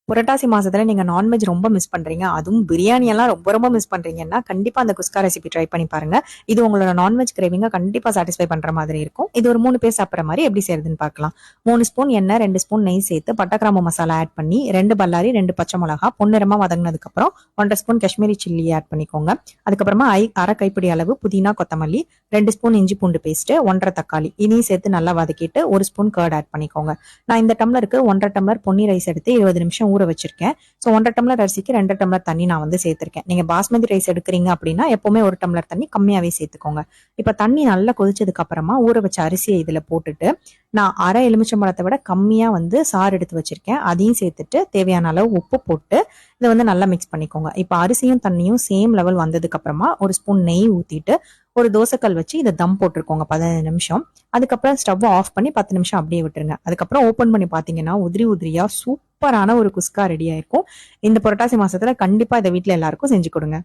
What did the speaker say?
புரட்டாசி மாசத்துல நீங்க நான்வெஜ் ரொம்ப மிஸ் பண்றீங்க, அதுவும் பிரியாணி எல்லாம் ரொம்ப ரொம்ப மிஸ் பண்றீங்கன்னா கண்டிப்பா அந்த குஸ்கா ரெசிபி ட்ரை பண்ணி பாருங்க. இது உங்களோட நான்வெஜ் கிரேவிங்க கண்டிப்பா சாட்டிஸ்ஃபை பண்ற மாதிரி இருக்கும். இது ஒரு 3 பேர் சாப்பிட்ற மாதிரி எப்படி செய்யறதுன்னு பார்க்கலாம். 3 ஸ்பூன் எண்ணெய், 2 ஸ்பூன் நெய் சேர்த்து பட்டை கிராம்பு மசாலா ஆட் பண்ணி 2 பல்லாரி 2 பச்சை மிளகா பொன்னிறமா வதங்கினதுக்கு அப்புறம் 1.5 ஸ்பூன் காஷ்மீரி சில்லி ஆட் பண்ணிக்கோங்க. அதுக்கப்புறமா அரை கைப்பிடி அளவு புதினா கொத்தமல்லி, 2 ஸ்பூன் இஞ்சி பூண்டு பேஸ்ட், 1.5 தக்காளி இதையும் சேர்த்து நல்லா வதக்கிட்டு 1 ஸ்பூன் கர்ட் ஆட் பண்ணிக்கோங்க. நான் இந்த டம்ளருக்கு 1.5 டம்ளர் பொன்னி ரைஸ் எடுத்து 20 நிமிஷம் ஊற வச்சிருக்கேன். ஸோ 1.5 டம்ளர் அரிசிக்கு 2 டம்ளர் தண்ணி நான் வந்து சேர்த்திருக்கேன். நீங்க பாஸ்மதி ரைஸ் எடுக்கிறீங்க அப்படின்னா எப்பவுமே 1 டம்ளர் தண்ணி கம்மியாவே சேர்த்துக்கோங்க. இப்ப தண்ணி நல்லா கொதிச்சதுக்கு அப்புறமா ஊற வச்ச அரிசியை இதுல போட்டுட்டு நான் அரை எலுமிச்சம்பழத்தை விட கம்மியா வந்து சாறு எடுத்து வச்சிருக்கேன். அதையும் சேர்த்துட்டு தேவையான அளவு உப்பு போட்டு இதை வந்து நல்லா மிக்ஸ் பண்ணிக்கோங்க. இப்ப அரிசியும் தண்ணியும் சேம் லெவல் வந்ததுக்கு அப்புறமா 1 ஸ்பூன் நெய் ஊத்திட்டு ஒரு தோசைக்கல் வச்சு இதை தம் போட்டிருக்கோங்க 15 நிமிஷம். அதுக்கப்புறம் ஸ்டவ் ஆஃப் பண்ணி 10 நிமிஷம் அப்படியே விட்டுருங்க. அதுக்கப்புறம் ஓபன் பண்ணி பாத்தீங்கன்னா உதிரி உதிரியா சூப்பரான ஒரு குஸ்கா ரெடி ஆயிருக்கும். இந்த புரட்டாசி மாசத்துல கண்டிப்பா இதை வீட்டுல எல்லாருக்கும் செஞ்சு கொடுங்க.